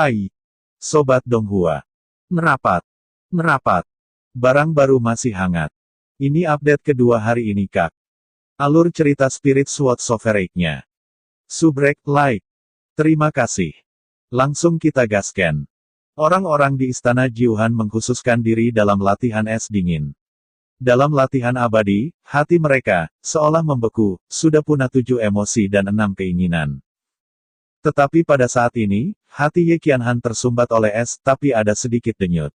Hai, Sobat Donghua. Merapat. Merapat. Barang baru masih hangat. Ini update kedua hari ini Kak. Alur cerita Spirit Sword Sovereign-nya. Subrek, like. Terima kasih. Langsung kita gaskan. Orang-orang di Istana Jiuhan mengkhususkan diri dalam latihan es dingin. Dalam latihan abadi, hati mereka, seolah membeku, sudah punah 7 emosi dan 6 keinginan. Tetapi pada saat ini, hati Ye Qianhan tersumbat oleh es, tapi ada sedikit denyut.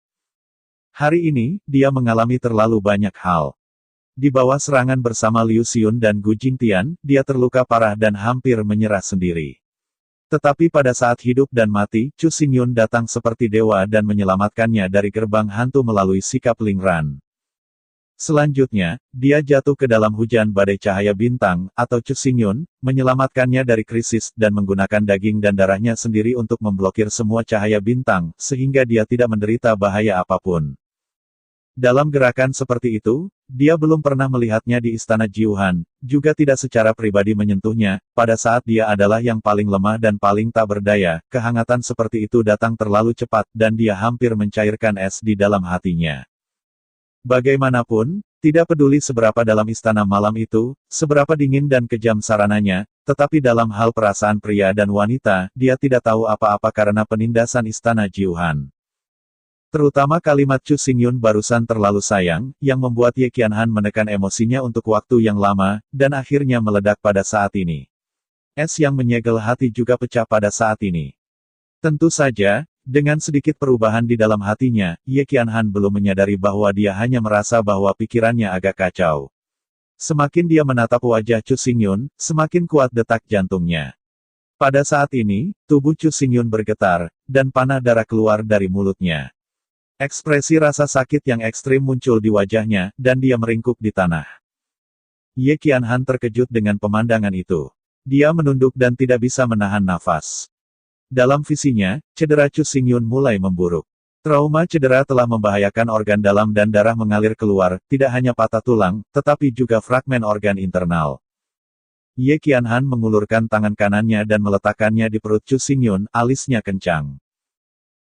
Hari ini, dia mengalami terlalu banyak hal. Di bawah serangan bersama Liu Xiun dan Gu Jingtian, dia terluka parah dan hampir menyerah sendiri. Tetapi pada saat hidup dan mati, Chu Xingyun datang seperti dewa dan menyelamatkannya dari gerbang hantu melalui sikap Ling Ran. Selanjutnya, dia jatuh ke dalam hujan badai cahaya bintang, atau Chu Xingyun, menyelamatkannya dari krisis dan menggunakan daging dan darahnya sendiri untuk memblokir semua cahaya bintang, sehingga dia tidak menderita bahaya apapun. Dalam gerakan seperti itu, dia belum pernah melihatnya di Istana Jiuhan, juga tidak secara pribadi menyentuhnya. Pada saat dia adalah yang paling lemah dan paling tak berdaya, kehangatan seperti itu datang terlalu cepat dan dia hampir mencairkan es di dalam hatinya. Bagaimanapun, tidak peduli seberapa dalam istana malam itu, seberapa dingin dan kejam sarananya, tetapi dalam hal perasaan pria dan wanita, dia tidak tahu apa-apa karena penindasan Istana Jiuhan. Terutama kalimat Chu Xingyun barusan terlalu sayang, yang membuat Ye Qianhan menekan emosinya untuk waktu yang lama, dan akhirnya meledak pada saat ini. Es yang menyegel hati juga pecah pada saat ini. Tentu saja, dengan sedikit perubahan di dalam hatinya, Ye Qianhan belum menyadari bahwa dia hanya merasa bahwa pikirannya agak kacau. Semakin dia menatap wajah Chu Xingyun, semakin kuat detak jantungnya. Pada saat ini, tubuh Chu Xingyun bergetar, dan panah darah keluar dari mulutnya. Ekspresi rasa sakit yang ekstrim muncul di wajahnya, dan dia meringkuk di tanah. Ye Qianhan terkejut dengan pemandangan itu. Dia menunduk dan tidak bisa menahan nafas. Dalam visinya, cedera Chu Xingyun mulai memburuk. Trauma cedera telah membahayakan organ dalam dan darah mengalir keluar, tidak hanya patah tulang, tetapi juga fragmen organ internal. Ye Qianhan mengulurkan tangan kanannya dan meletakkannya di perut Chu Xingyun, alisnya kencang.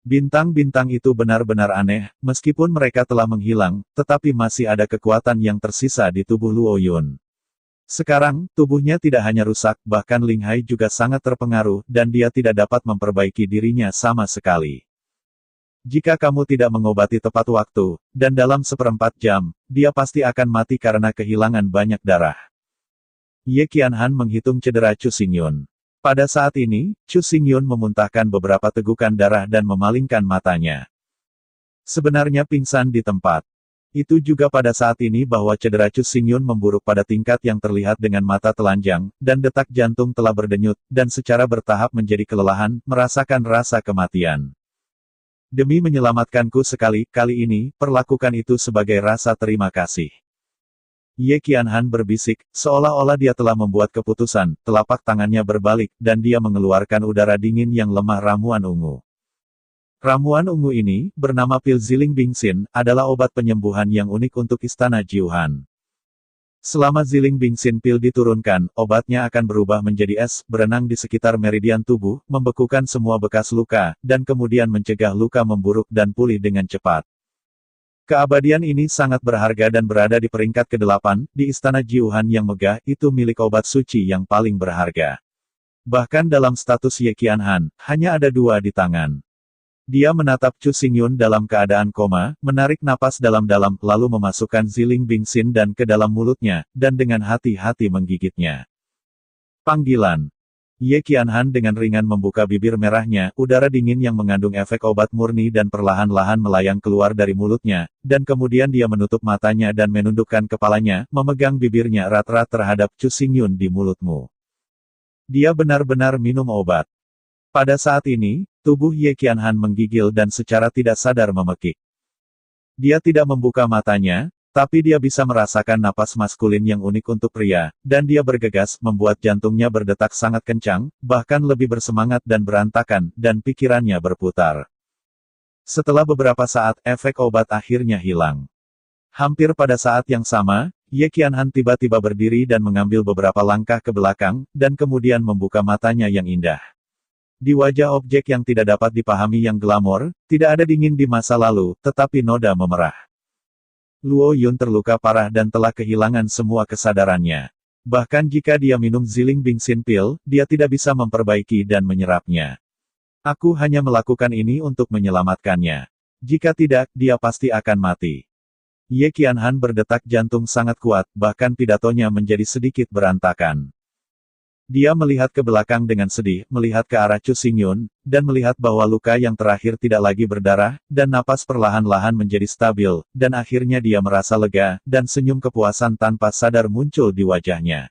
Bintang-bintang itu benar-benar aneh, meskipun mereka telah menghilang, tetapi masih ada kekuatan yang tersisa di tubuh Luo Yun. Sekarang, tubuhnya tidak hanya rusak, bahkan Ling Hai juga sangat terpengaruh, dan dia tidak dapat memperbaiki dirinya sama sekali. Jika kamu tidak mengobati tepat waktu, dan dalam 1/4 jam, dia pasti akan mati karena kehilangan banyak darah. Ye Qianhan menghitung cedera Chu Xingyun. Pada saat ini, Chu Xingyun memuntahkan beberapa tegukan darah dan memalingkan matanya. Sebenarnya pingsan di tempat. Itu juga pada saat ini bahwa cedera Chu Xingyun memburuk pada tingkat yang terlihat dengan mata telanjang, dan detak jantung telah berdenyut, dan secara bertahap menjadi kelelahan, merasakan rasa kematian. Demi menyelamatkanku sekali, kali ini, perlakukan itu sebagai rasa terima kasih. Ye Qianhan berbisik, seolah-olah dia telah membuat keputusan, telapak tangannya berbalik, dan dia mengeluarkan udara dingin yang lemah ramuan ungu. Ramuan ungu ini, bernama pil Ziling Bingxin, adalah obat penyembuhan yang unik untuk Istana Jiuhan. Selama Ziling Bingxin pil diturunkan, obatnya akan berubah menjadi es, berenang di sekitar meridian tubuh, membekukan semua bekas luka, dan kemudian mencegah luka memburuk dan pulih dengan cepat. Keabadian ini sangat berharga dan berada di peringkat ke-8, di Istana Jiuhan yang megah, itu milik obat suci yang paling berharga. Bahkan dalam status Ye Qianhan, hanya ada 2 di tangan. Dia menatap Chu Xingyun dalam keadaan koma, menarik napas dalam-dalam, lalu memasukkan Ziling Bingxin dan ke dalam mulutnya, dan dengan hati-hati menggigitnya. Panggilan. Ye Qianhan dengan ringan membuka bibir merahnya, udara dingin yang mengandung efek obat murni dan perlahan-lahan melayang keluar dari mulutnya, dan kemudian dia menutup matanya dan menundukkan kepalanya, memegang bibirnya erat-erat terhadap Chu Xingyun di mulutmu. Dia benar-benar minum obat. Pada saat ini, tubuh Ye Qianhan menggigil dan secara tidak sadar memekik. Dia tidak membuka matanya, tapi dia bisa merasakan napas maskulin yang unik untuk pria, dan dia bergegas, membuat jantungnya berdetak sangat kencang, bahkan lebih bersemangat dan berantakan, dan pikirannya berputar. Setelah beberapa saat, efek obat akhirnya hilang. Hampir pada saat yang sama, Ye Qianhan tiba-tiba berdiri dan mengambil beberapa langkah ke belakang, dan kemudian membuka matanya yang indah. Di wajah objek yang tidak dapat dipahami yang glamor, tidak ada dingin di masa lalu, tetapi noda memerah. Luo Yun terluka parah dan telah kehilangan semua kesadarannya. Bahkan jika dia minum Ziling Bingxin Pill, dia tidak bisa memperbaiki dan menyerapnya. Aku hanya melakukan ini untuk menyelamatkannya. Jika tidak, dia pasti akan mati. Ye Qianhan berdetak jantung sangat kuat, bahkan pidatonya menjadi sedikit berantakan. Dia melihat ke belakang dengan sedih, melihat ke arah Chu Xingyun, dan melihat bahwa luka yang terakhir tidak lagi berdarah, dan napas perlahan-lahan menjadi stabil, dan akhirnya dia merasa lega, dan senyum kepuasan tanpa sadar muncul di wajahnya.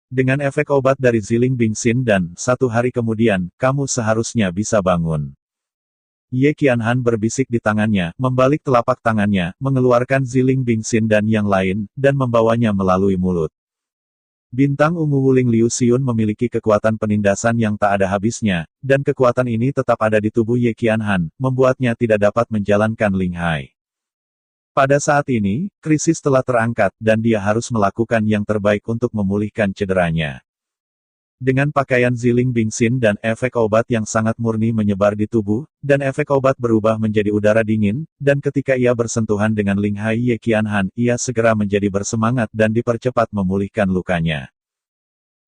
Dengan efek obat dari Ziling Bingxin dan, 1 hari kemudian, kamu seharusnya bisa bangun. Ye Qianhan berbisik di tangannya, membalik telapak tangannya, mengeluarkan Ziling Bingxin dan yang lain, dan membawanya melalui mulut. Bintang ungu Wuling Liu Xiun memiliki kekuatan penindasan yang tak ada habisnya, dan kekuatan ini tetap ada di tubuh Ye Qianhan, membuatnya tidak dapat menjalankan Ling Hai. Pada saat ini, krisis telah terangkat, dan dia harus melakukan yang terbaik untuk memulihkan cederanya. Dengan pakaian Ziling Bingxin dan efek obat yang sangat murni menyebar di tubuh, dan efek obat berubah menjadi udara dingin, dan ketika ia bersentuhan dengan Ling Hai Ye Qianhan, ia segera menjadi bersemangat dan dipercepat memulihkan lukanya.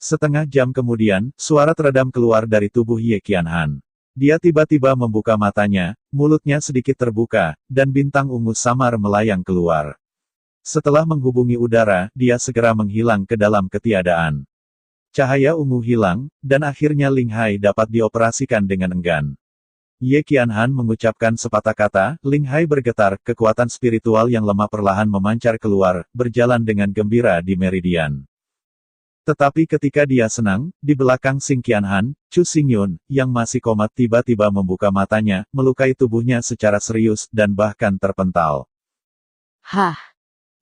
Setengah jam kemudian, suara teredam keluar dari tubuh Ye Qianhan. Dia tiba-tiba membuka matanya, mulutnya sedikit terbuka, dan bintang ungu samar melayang keluar. Setelah menghubungi udara, dia segera menghilang ke dalam ketiadaan. Cahaya ungu hilang, dan akhirnya Ling Hai dapat dioperasikan dengan enggan. Ye Qianhan mengucapkan sepatah kata, Ling Hai bergetar, kekuatan spiritual yang lemah perlahan memancar keluar, berjalan dengan gembira di meridian. Tetapi ketika dia senang, di belakang Xing Qianhan, Chu Xingyun, yang masih komat tiba-tiba membuka matanya, melukai tubuhnya secara serius, dan bahkan terpental. Hah!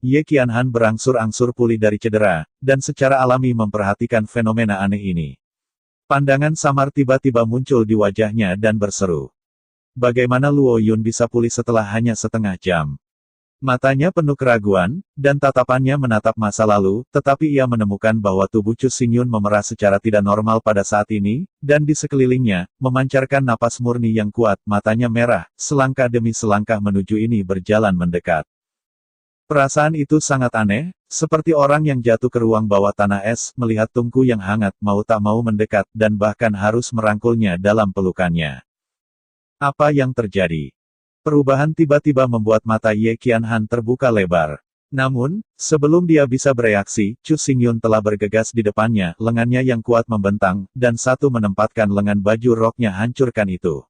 Ye Qianhan berangsur-angsur pulih dari cedera, dan secara alami memperhatikan fenomena aneh ini. Pandangan samar tiba-tiba muncul di wajahnya dan berseru. Bagaimana Luo Yun bisa pulih setelah hanya setengah jam? Matanya penuh keraguan, dan tatapannya menatap masa lalu, tetapi ia menemukan bahwa tubuh Chu Xingyun memerah secara tidak normal pada saat ini, dan di sekelilingnya, memancarkan napas murni yang kuat, matanya merah, selangkah demi selangkah menuju ini berjalan mendekat. Perasaan itu sangat aneh, seperti orang yang jatuh ke ruang bawah tanah es, melihat tungku yang hangat, mau tak mau mendekat, dan bahkan harus merangkulnya dalam pelukannya. Apa yang terjadi? Perubahan tiba-tiba membuat mata Ye Qianhan terbuka lebar. Namun, sebelum dia bisa bereaksi, Chu Xingyun telah bergegas di depannya, lengannya yang kuat membentang, dan satu menempatkan lengan baju roknya hancurkan itu.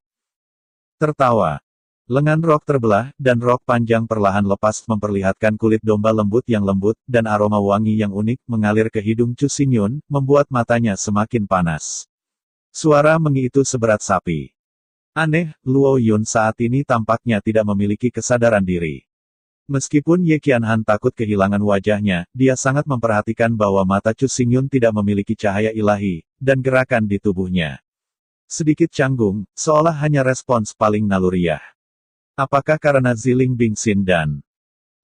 Tertawa. Lengan rok terbelah, dan rok panjang perlahan lepas memperlihatkan kulit domba lembut yang lembut, dan aroma wangi yang unik mengalir ke hidung Chu Xingyun, membuat matanya semakin panas. Suara mengi itu seberat sapi. Aneh, Luo Yun saat ini tampaknya tidak memiliki kesadaran diri. Meskipun Ye Qianhan takut kehilangan wajahnya, dia sangat memperhatikan bahwa mata Chu Xingyun tidak memiliki cahaya ilahi, dan gerakan di tubuhnya sedikit canggung, seolah hanya respons paling naluriah. Apakah karena Ziling Bingxin dan...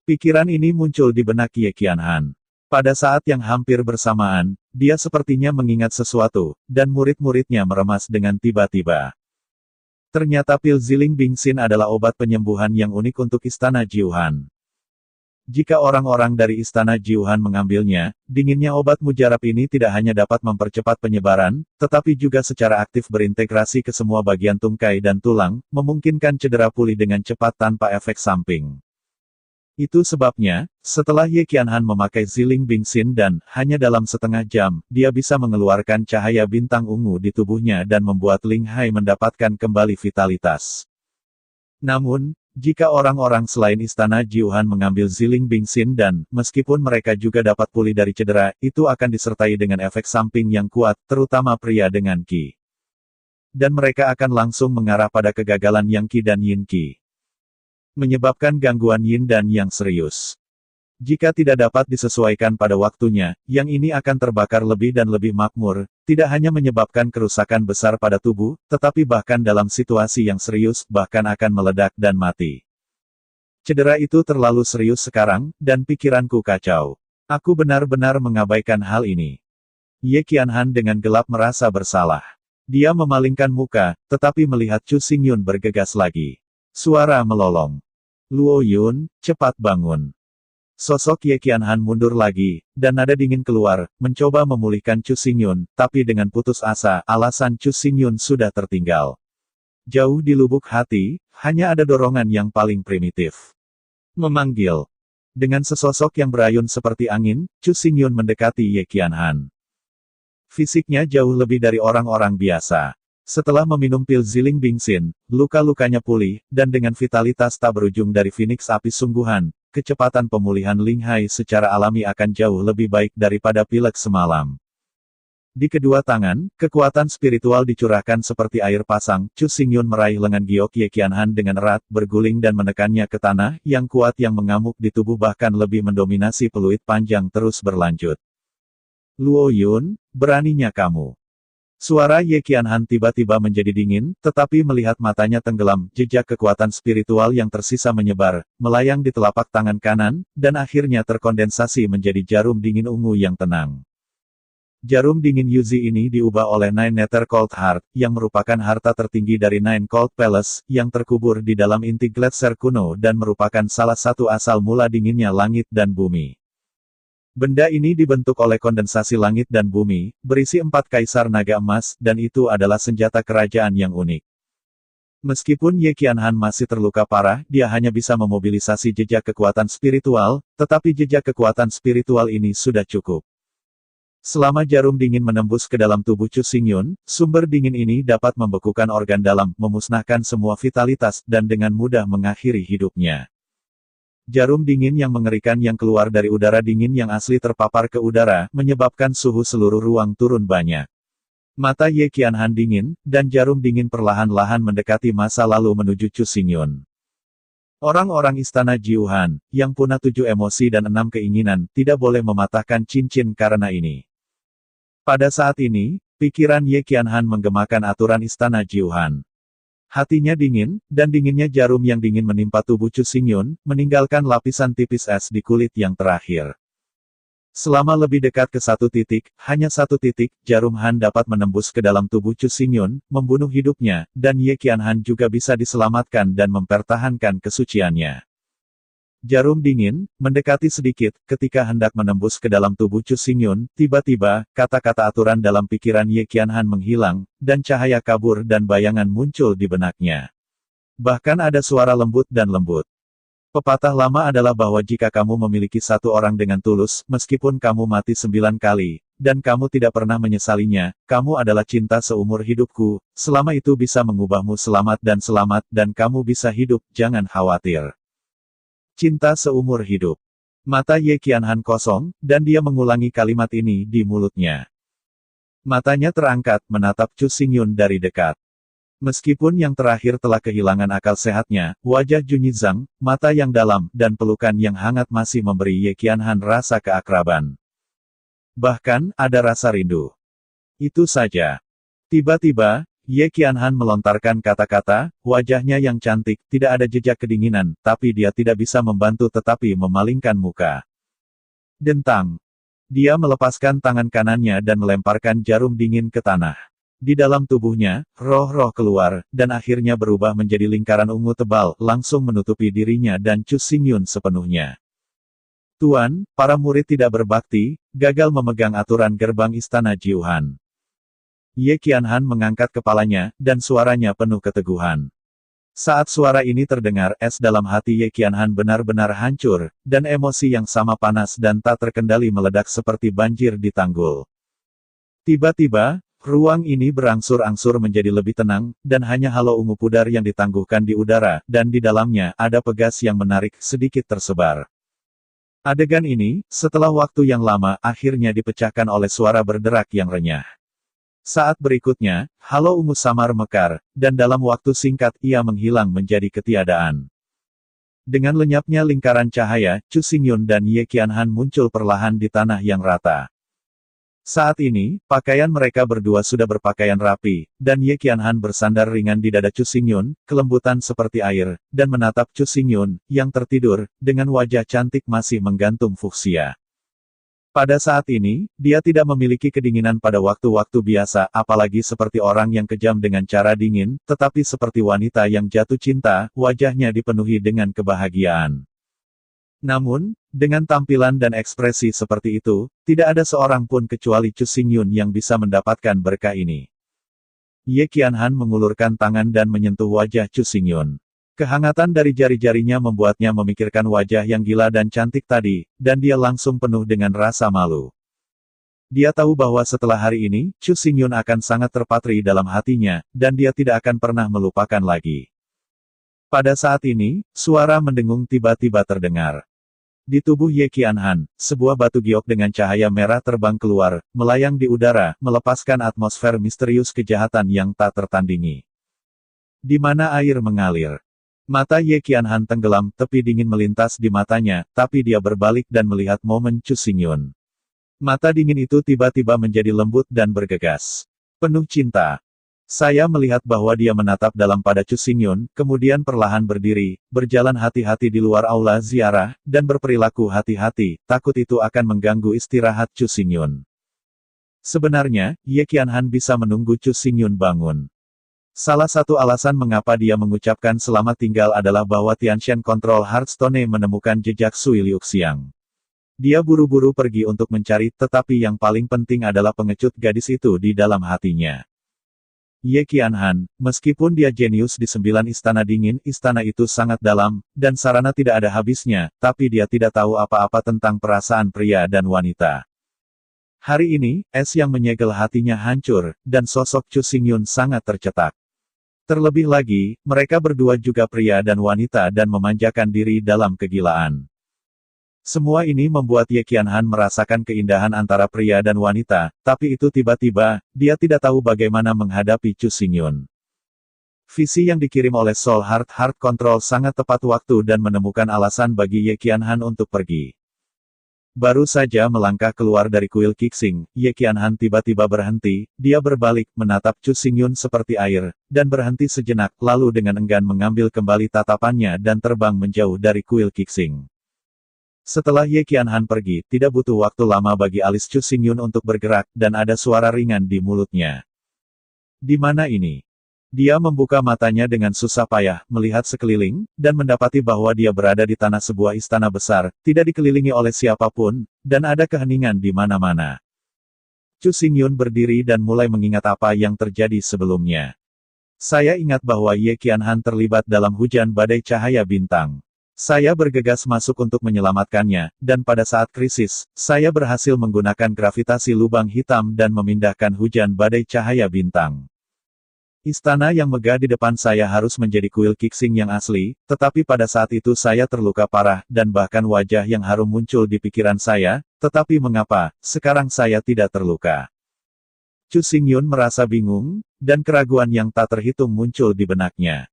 Pikiran ini muncul di benak Ye Qianhan. Pada saat yang hampir bersamaan, dia sepertinya mengingat sesuatu, dan murid-muridnya meremas dengan tiba-tiba. Ternyata pil Ziling Bingxin adalah obat penyembuhan yang unik untuk Istana Jiuhan. Jika orang-orang dari Istana Jiuhan mengambilnya, dinginnya obat mujarab ini tidak hanya dapat mempercepat penyebaran, tetapi juga secara aktif berintegrasi ke semua bagian tungkai dan tulang, memungkinkan cedera pulih dengan cepat tanpa efek samping. Itu sebabnya, setelah Ye Qianhan memakai Ziling Bingxin dan, hanya dalam setengah jam, dia bisa mengeluarkan cahaya bintang ungu di tubuhnya dan membuat Ling Hai mendapatkan kembali vitalitas. Namun, jika orang-orang selain Istana Jiuhan mengambil Ziling Bingxin dan, meskipun mereka juga dapat pulih dari cedera, itu akan disertai dengan efek samping yang kuat, terutama pria dengan Qi. Dan mereka akan langsung mengarah pada kegagalan Yang Qi dan Yin Qi. Menyebabkan gangguan yin dan yang serius. Jika tidak dapat disesuaikan pada waktunya, yang ini akan terbakar lebih dan lebih makmur, tidak hanya menyebabkan kerusakan besar pada tubuh, tetapi bahkan dalam situasi yang serius, bahkan akan meledak dan mati. Cedera itu terlalu serius sekarang, dan pikiranku kacau. Aku benar-benar mengabaikan hal ini. Ye Qianhan dengan gelap merasa bersalah. Dia memalingkan muka, tetapi melihat Chu Xingyun bergegas lagi. Suara melolong. Luo Yun, cepat bangun. Sosok Ye Qianhan mundur lagi, dan nada dingin keluar, mencoba memulihkan Chu Xingyun, tapi dengan putus asa, alasan Chu Xingyun sudah tertinggal. Jauh di lubuk hati, hanya ada dorongan yang paling primitif. Memanggil. Dengan sesosok yang berayun seperti angin, Chu Xingyun mendekati Ye Qianhan. Fisiknya jauh lebih dari orang-orang biasa. Setelah meminum pil Ziling Bingxin, luka-lukanya pulih, dan dengan vitalitas tak berujung dari Phoenix api sungguhan, kecepatan pemulihan Ling Hai secara alami akan jauh lebih baik daripada pilek semalam. Di kedua tangan, kekuatan spiritual dicurahkan seperti air pasang. Chu Xingyun meraih lengan giok Ye Qianhan dengan erat, berguling dan menekannya ke tanah, yang kuat yang mengamuk di tubuh bahkan lebih mendominasi peluit panjang terus berlanjut. Luo Yun, beraninya kamu. Suara Ye Qianhan tiba-tiba menjadi dingin, tetapi melihat matanya tenggelam, jejak kekuatan spiritual yang tersisa menyebar, melayang di telapak tangan kanan, dan akhirnya terkondensasi menjadi jarum dingin ungu yang tenang. Jarum dingin Yuzi ini diubah oleh Nine Nether Cold Heart, yang merupakan harta tertinggi dari Nine Cold Palace, yang terkubur di dalam inti Gletser kuno dan merupakan salah satu asal mula dinginnya langit dan bumi. Benda ini dibentuk oleh kondensasi langit dan bumi, berisi 4 kaisar naga emas, dan itu adalah senjata kerajaan yang unik. Meskipun Ye Qianhan masih terluka parah, dia hanya bisa memobilisasi jejak kekuatan spiritual, tetapi jejak kekuatan spiritual ini sudah cukup. Selama jarum dingin menembus ke dalam tubuh Chu Xingyun, sumber dingin ini dapat membekukan organ dalam, memusnahkan semua vitalitas, dan dengan mudah mengakhiri hidupnya. Jarum dingin yang mengerikan yang keluar dari udara dingin yang asli terpapar ke udara, menyebabkan suhu seluruh ruang turun banyak. Mata Ye Qianhan dingin, dan jarum dingin perlahan-lahan mendekati masa lalu menuju Chu Xingyun. Orang-orang istana Jiuhan, yang punah 7 emosi dan 6 keinginan, tidak boleh mematahkan cincin karena ini. Pada saat ini, pikiran Ye Qianhan menggemakan aturan istana Jiuhan. Hatinya dingin, dan dinginnya jarum yang dingin menimpa tubuh Chu Xingyun, meninggalkan lapisan tipis es di kulit yang terakhir. Selama lebih dekat ke satu titik, hanya satu titik, jarum Han dapat menembus ke dalam tubuh Chu Xingyun, membunuh hidupnya, dan Ye Qianhan juga bisa diselamatkan dan mempertahankan kesuciannya. Jarum dingin, mendekati sedikit, ketika hendak menembus ke dalam tubuh Chu Xingyun, tiba-tiba, kata-kata aturan dalam pikiran Ye Qianhan menghilang, dan cahaya kabur dan bayangan muncul di benaknya. Bahkan ada suara lembut dan lembut. Pepatah lama adalah bahwa jika kamu memiliki satu orang dengan tulus, meskipun kamu mati 9 kali, dan kamu tidak pernah menyesalinya, kamu adalah cinta seumur hidupku, selama itu bisa mengubahmu selamat, dan kamu bisa hidup, jangan khawatir. Cinta seumur hidup. Mata Ye Qianhan kosong, dan dia mengulangi kalimat ini di mulutnya. Matanya terangkat, menatap Chu Xingyun dari dekat. Meskipun yang terakhir telah kehilangan akal sehatnya, wajah Junyi Zhang, mata yang dalam, dan pelukan yang hangat masih memberi Ye Qianhan rasa keakraban. Bahkan, ada rasa rindu. Itu saja. Tiba-tiba, Ye Qianhan melontarkan kata-kata, wajahnya yang cantik, tidak ada jejak kedinginan, tapi dia tidak bisa membantu tetapi memalingkan muka. Dentang. Dia melepaskan tangan kanannya dan melemparkan jarum dingin ke tanah. Di dalam tubuhnya, roh-roh keluar, dan akhirnya berubah menjadi lingkaran ungu tebal, langsung menutupi dirinya dan Chu Xingyun sepenuhnya. Tuan, para murid tidak berbakti, gagal memegang aturan gerbang istana Jiuhan. Ye Qianhan mengangkat kepalanya, dan suaranya penuh keteguhan. Saat suara ini terdengar, es dalam hati Ye Qianhan benar-benar hancur, dan emosi yang sama panas dan tak terkendali meledak seperti banjir di tanggul. Tiba-tiba, ruang ini berangsur-angsur menjadi lebih tenang, dan hanya halo ungu pudar yang ditangguhkan di udara, dan di dalamnya ada pegas yang menarik, sedikit tersebar. Adegan ini, setelah waktu yang lama, akhirnya dipecahkan oleh suara berderak yang renyah. Saat berikutnya, halo ungu samar mekar, dan dalam waktu singkat ia menghilang menjadi ketiadaan. Dengan lenyapnya lingkaran cahaya, Chu Xingyun dan Ye Qianhan muncul perlahan di tanah yang rata. Saat ini, pakaian mereka berdua sudah berpakaian rapi, dan Ye Qianhan bersandar ringan di dada Chu Xingyun, kelembutan seperti air, dan menatap Chu Xingyun, yang tertidur, dengan wajah cantik masih menggantung fuksia. Pada saat ini, dia tidak memiliki kedinginan pada waktu-waktu biasa, apalagi seperti orang yang kejam dengan cara dingin, tetapi seperti wanita yang jatuh cinta, wajahnya dipenuhi dengan kebahagiaan. Namun, dengan tampilan dan ekspresi seperti itu, tidak ada seorang pun kecuali Chu Xingyun yang bisa mendapatkan berkah ini. Ye Qianhan mengulurkan tangan dan menyentuh wajah Chu Xingyun. Kehangatan dari jari-jarinya membuatnya memikirkan wajah yang gila dan cantik tadi, dan dia langsung penuh dengan rasa malu. Dia tahu bahwa setelah hari ini, Chu Xingyun akan sangat terpatri dalam hatinya, dan dia tidak akan pernah melupakan lagi. Pada saat ini, suara mendengung tiba-tiba terdengar. Di tubuh Ye Qianhan, sebuah batu giok dengan cahaya merah terbang keluar, melayang di udara, melepaskan atmosfer misterius kejahatan yang tak tertandingi. Di mana air mengalir. Mata Ye Qianhan tenggelam, tepi dingin melintas di matanya, tapi dia berbalik dan melihat momen Chu Xingyun. Mata dingin itu tiba-tiba menjadi lembut dan bergegas. Penuh cinta. Saya melihat bahwa dia menatap dalam pada Chu Xingyun, kemudian perlahan berdiri, berjalan hati-hati di luar aula ziarah, dan berperilaku hati-hati, takut itu akan mengganggu istirahat Chu Xingyun. Sebenarnya, Ye Qianhan bisa menunggu Chu Xingyun bangun. Salah satu alasan mengapa dia mengucapkan selamat tinggal adalah bahwa Tianshan Control Hearthstone menemukan jejak Sui Liuxiang. Dia buru-buru pergi untuk mencari, tetapi yang paling penting adalah pengecut gadis itu di dalam hatinya. Ye Qianhan, meskipun dia jenius di 9 istana dingin, istana itu sangat dalam, dan sarana tidak ada habisnya, tapi dia tidak tahu apa-apa tentang perasaan pria dan wanita. Hari ini, es yang menyegel hatinya hancur, dan sosok Chu Xingyun sangat tercetak. Terlebih lagi, mereka berdua juga pria dan wanita dan memanjakan diri dalam kegilaan. Semua ini membuat Ye Qianhan merasakan keindahan antara pria dan wanita, tapi itu tiba-tiba, dia tidak tahu bagaimana menghadapi Chu Xingyun. Visi yang dikirim oleh Soul Heart Control sangat tepat waktu dan menemukan alasan bagi Ye Qianhan untuk pergi. Baru saja melangkah keluar dari kuil Qixing, Ye Qianhan tiba-tiba berhenti, dia berbalik, menatap Chu Xingyun seperti air, dan berhenti sejenak, lalu dengan enggan mengambil kembali tatapannya dan terbang menjauh dari kuil Qixing. Setelah Ye Qianhan pergi, tidak butuh waktu lama bagi alis Chu Xingyun untuk bergerak, dan ada suara ringan di mulutnya. Di mana ini? Dia membuka matanya dengan susah payah, melihat sekeliling, dan mendapati bahwa dia berada di tanah sebuah istana besar, tidak dikelilingi oleh siapapun, dan ada keheningan di mana-mana. Chu Xingyun berdiri dan mulai mengingat apa yang terjadi sebelumnya. Saya ingat bahwa Ye Qianhan terlibat dalam hujan badai cahaya bintang. Saya bergegas masuk untuk menyelamatkannya, dan pada saat krisis, saya berhasil menggunakan gravitasi lubang hitam dan memindahkan hujan badai cahaya bintang. Istana yang megah di depan saya harus menjadi kuil Qixing yang asli, tetapi pada saat itu saya terluka parah, dan bahkan wajah yang harum muncul di pikiran saya, tetapi mengapa, sekarang saya tidak terluka? Chu Xingyun merasa bingung, dan keraguan yang tak terhitung muncul di benaknya.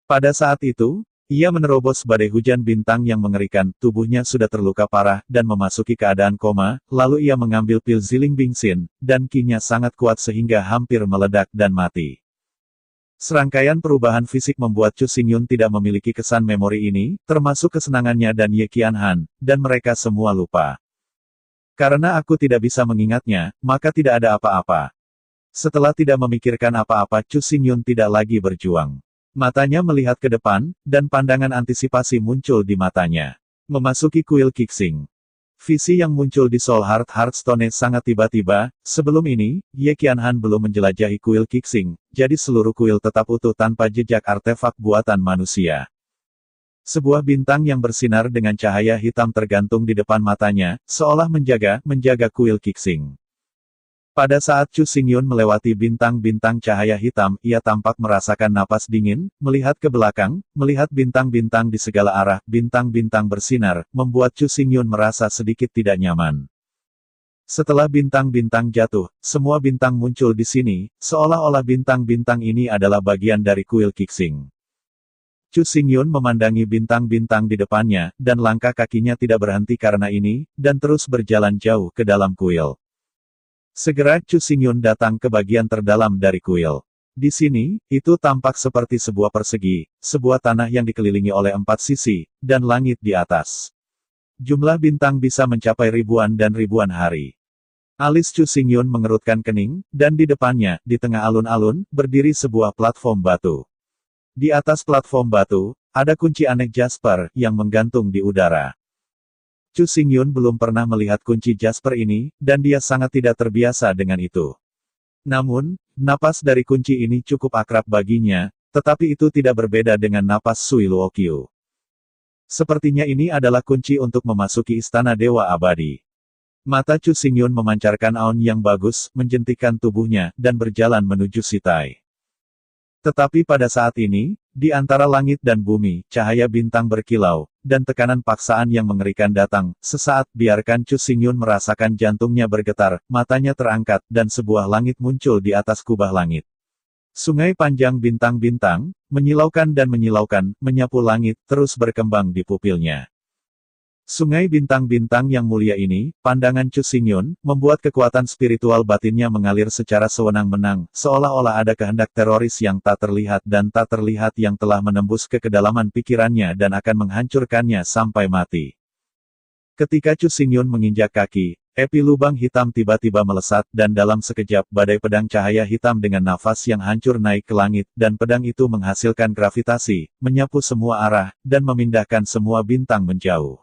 Pada saat itu, ia menerobos badai hujan bintang yang mengerikan, tubuhnya sudah terluka parah, dan memasuki keadaan koma, lalu ia mengambil pil Ziling Bingxin, dan Qi-nya sangat kuat sehingga hampir meledak dan mati. Serangkaian perubahan fisik membuat Chu Xingyun tidak memiliki kesan memori ini, termasuk kesenangannya dan Ye Qianhan, dan mereka semua lupa. Karena aku tidak bisa mengingatnya, maka tidak ada apa-apa. Setelah tidak memikirkan apa-apa, Chu Xingyun tidak lagi berjuang. Matanya melihat ke depan, dan pandangan antisipasi muncul di matanya. Memasuki kuil Qixing. Visi yang muncul di Soul Hearthstone sangat tiba-tiba, sebelum ini, Ye Qianhan belum menjelajahi kuil Qixing, jadi seluruh kuil tetap utuh tanpa jejak artefak buatan manusia. Sebuah bintang yang bersinar dengan cahaya hitam tergantung di depan matanya, seolah menjaga kuil Qixing. Pada saat Chu Xingyun melewati bintang-bintang cahaya hitam, ia tampak merasakan napas dingin, melihat ke belakang, melihat bintang-bintang di segala arah, bintang-bintang bersinar, membuat Chu Xingyun merasa sedikit tidak nyaman. Setelah bintang-bintang jatuh, semua bintang muncul di sini, seolah-olah bintang-bintang ini adalah bagian dari kuil Qixing. Chu Xingyun memandangi bintang-bintang di depannya, dan langkah kakinya tidak berhenti karena ini, dan terus berjalan jauh ke dalam kuil. Segera Chu Xingyun datang ke bagian terdalam dari kuil. Di sini, itu tampak seperti sebuah persegi, sebuah tanah yang dikelilingi oleh 4 sisi, dan langit di atas. Jumlah bintang bisa mencapai ribuan dan ribuan hari. Alis Chu Xingyun mengerutkan kening, dan di depannya, di tengah alun-alun, berdiri sebuah platform batu. Di atas platform batu, ada kunci aneh Jasper, yang menggantung di udara. Chu Xingyun belum pernah melihat kunci Jasper ini, dan dia sangat tidak terbiasa dengan itu. Namun, napas dari kunci ini cukup akrab baginya, tetapi itu tidak berbeda dengan napas Sui Luokyu. Sepertinya ini adalah kunci untuk memasuki Istana Dewa Abadi. Mata Chu Xingyun memancarkan aun yang bagus, menjentikkan tubuhnya, dan berjalan menuju Sitai. Tetapi pada saat ini, di antara langit dan bumi, cahaya bintang berkilau, dan tekanan paksaan yang mengerikan datang. Sesaat biarkan Chu Xingyun merasakan jantungnya bergetar, matanya terangkat, dan sebuah langit muncul di atas kubah langit. Sungai panjang bintang-bintang, menyilaukan dan menyilaukan, menyapu langit, terus berkembang di pupilnya. Sungai bintang-bintang yang mulia ini, pandangan Chu Xingyun, membuat kekuatan spiritual batinnya mengalir secara sewenang-wenang, seolah-olah ada kehendak teroris yang tak terlihat dan tak terlihat yang telah menembus ke kedalaman pikirannya dan akan menghancurkannya sampai mati. Ketika Chu Xingyun menginjak kaki, api lubang hitam tiba-tiba melesat dan dalam sekejap badai pedang cahaya hitam dengan nafas yang hancur naik ke langit, dan pedang itu menghasilkan gravitasi, menyapu semua arah, dan memindahkan semua bintang menjauh.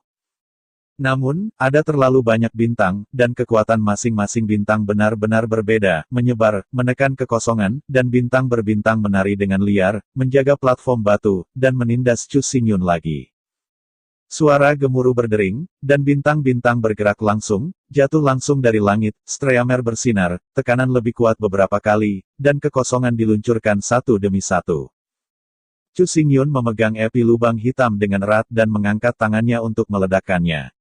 Namun, ada terlalu banyak bintang, dan kekuatan masing-masing bintang benar-benar berbeda, menyebar, menekan kekosongan, dan bintang berbintang menari dengan liar, menjaga platform batu, dan menindas Chu Xingyun lagi. Suara gemuruh berdering, dan bintang-bintang bergerak langsung, jatuh langsung dari langit, streamer bersinar, tekanan lebih kuat beberapa kali, dan kekosongan diluncurkan satu demi satu. Chu Xingyun memegang api lubang hitam dengan erat dan mengangkat tangannya untuk meledakkannya.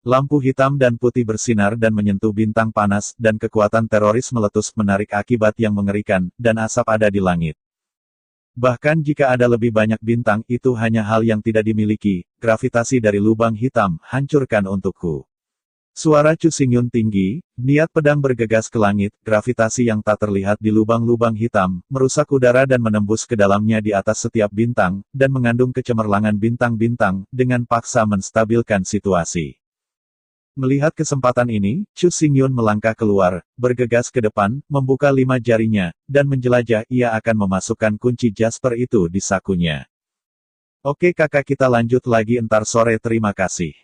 Lampu hitam dan putih bersinar dan menyentuh bintang panas, dan kekuatan teroris meletus menarik akibat yang mengerikan, dan asap ada di langit. Bahkan jika ada lebih banyak bintang, itu hanya hal yang tidak dimiliki, gravitasi dari lubang hitam, hancurkan untukku. Suara Chu Xingyun tinggi, niat pedang bergegas ke langit, gravitasi yang tak terlihat di lubang-lubang hitam, merusak udara dan menembus ke dalamnya di atas setiap bintang, dan mengandung kecemerlangan bintang-bintang, dengan paksa menstabilkan situasi. Melihat kesempatan ini, Chu Xingyun melangkah keluar, bergegas ke depan, membuka 5 jarinya, dan menjelajah. Ia akan memasukkan kunci Jasper itu di sakunya. Oke kakak, kita lanjut lagi entar sore. Terima kasih.